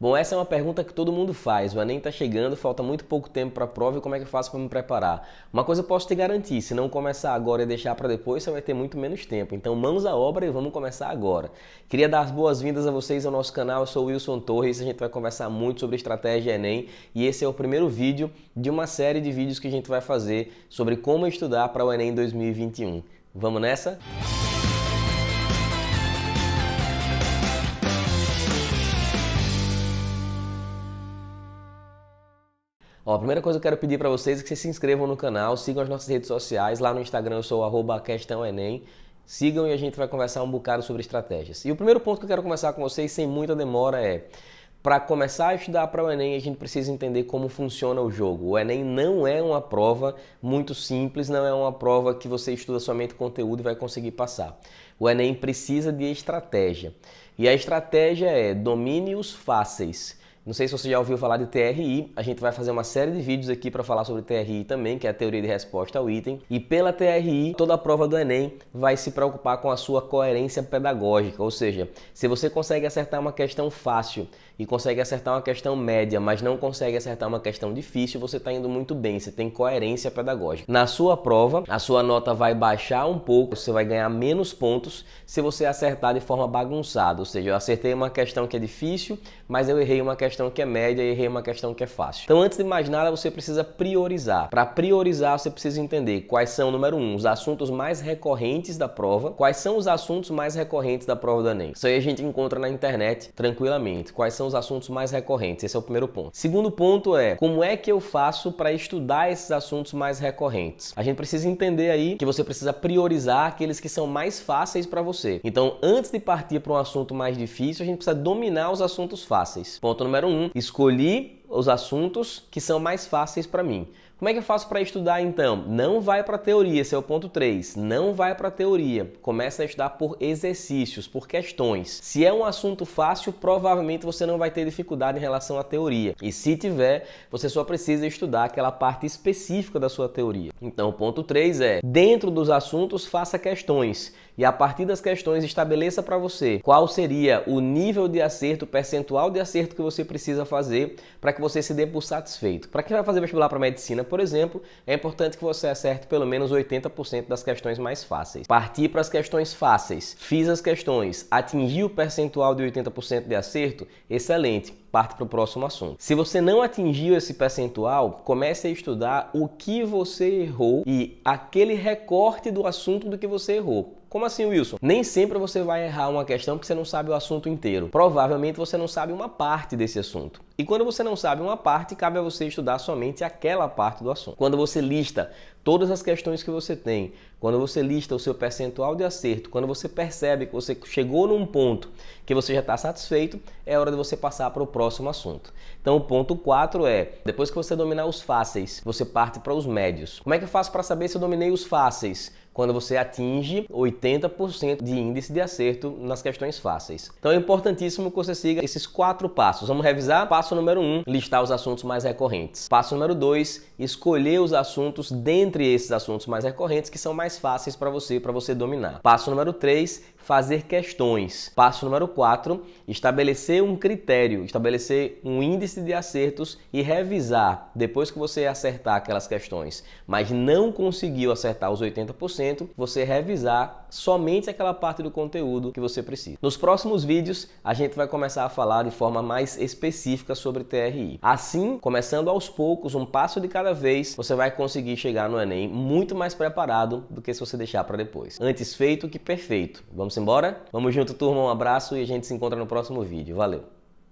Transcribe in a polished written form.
Bom, essa é uma pergunta que todo mundo faz. O Enem está chegando, falta muito pouco tempo para a prova e como é que eu faço para me preparar? Uma coisa eu posso te garantir, se não começar agora e deixar para depois, você vai ter muito menos tempo. Então, mãos à obra e vamos começar agora. Queria dar as boas-vindas a vocês ao nosso canal. Eu sou o Wilson Torres, a gente vai conversar muito sobre estratégia Enem e esse é o primeiro vídeo de uma série de vídeos que a gente vai fazer sobre como estudar para o Enem 2021. Vamos nessa? Ó, a primeira coisa que eu quero pedir para vocês é que vocês se inscrevam no canal, sigam as nossas redes sociais, lá no Instagram eu sou @questãoenem, sigam e a gente vai conversar um bocado sobre estratégias. E o primeiro ponto que eu quero conversar com vocês sem muita demora é, para começar a estudar para o Enem, a gente precisa entender como funciona o jogo. O Enem não é uma prova muito simples, não é uma prova que você estuda somente conteúdo e vai conseguir passar. O Enem precisa de estratégia. E a estratégia é domine os fáceis. Não sei se você já ouviu falar de TRI, a gente vai fazer uma série de vídeos aqui para falar sobre TRI também, que é a teoria de resposta ao item. E pela TRI, toda a prova do Enem vai se preocupar com a sua coerência pedagógica, ou seja, se você consegue acertar uma questão fácil e consegue acertar uma questão média, mas não consegue acertar uma questão difícil, você está indo muito bem, você tem coerência pedagógica. Na sua prova, a sua nota vai baixar um pouco, você vai ganhar menos pontos se você acertar de forma bagunçada, ou seja, eu acertei uma questão que é difícil, mas eu errei uma questão que é média e errei uma questão que é fácil. Então, antes de mais nada, você precisa priorizar. Para priorizar, você precisa entender quais são, número 1, os assuntos mais recorrentes da prova, quais são os assuntos mais recorrentes da prova do Enem. Isso aí a gente encontra na internet tranquilamente. Quais são os assuntos mais recorrentes? Esse é o primeiro ponto. Segundo ponto é, como é que eu faço para estudar esses assuntos mais recorrentes? A gente precisa entender aí que você precisa priorizar aqueles que são mais fáceis para você. Então, antes de partir para um assunto mais difícil, a gente precisa dominar os assuntos fáceis. Ponto número 1, escolhi os assuntos que são mais fáceis para mim. Como é que eu faço para estudar então? Não vai para a teoria, esse é o ponto 3. Não vai para a teoria. Começa a estudar por exercícios, por questões. Se é um assunto fácil, provavelmente você não vai ter dificuldade em relação à teoria. E se tiver, você só precisa estudar aquela parte específica da sua teoria. Então, o ponto 3 é, dentro dos assuntos, faça questões. E a partir das questões, estabeleça para você qual seria o nível de acerto, o percentual de acerto que você precisa fazer para que você se dê por satisfeito. Para quem vai fazer vestibular para medicina, por exemplo, é importante que você acerte pelo menos 80% das questões mais fáceis. Partir para as questões fáceis. Fiz as questões, atingi o percentual de 80% de acerto, excelente. Parte para o próximo assunto. Se você não atingiu esse percentual, comece a estudar o que você errou e aquele recorte do assunto do que você errou. Como assim, Wilson? Nem sempre você vai errar uma questão porque você não sabe o assunto inteiro. Provavelmente você não sabe uma parte desse assunto. E quando você não sabe uma parte, cabe a você estudar somente aquela parte do assunto. Quando você lista todas as questões que você tem, quando você lista o seu percentual de acerto, quando você percebe que você chegou num ponto que você já está satisfeito, é hora de você passar para o próximo assunto. Então o ponto 4 é, depois que você dominar os fáceis, você parte para os médios. Como é que eu faço para saber se eu dominei os fáceis? Quando você atinge 80% de índice de acerto nas questões fáceis. Então é importantíssimo que você siga esses 4 passos. Vamos revisar? Passo número 1, listar os assuntos mais recorrentes. Passo número 2, escolher os assuntos dentre esses assuntos mais recorrentes que são mais fáceis para você dominar. Passo número 3, fazer questões. Passo número 4, estabelecer um critério, estabelecer um índice de acertos e revisar. Depois que você acertar aquelas questões, mas não conseguiu acertar os 80%, você revisar somente aquela parte do conteúdo que você precisa. Nos próximos vídeos, a gente vai começar a falar de forma mais específica sobre TRI. Assim, começando aos poucos, um passo de cada vez, você vai conseguir chegar no Enem muito mais preparado do que se você deixar para depois. Antes feito que perfeito. Vamos embora? Vamos junto, turma. Um abraço e a gente se encontra no próximo vídeo. Valeu!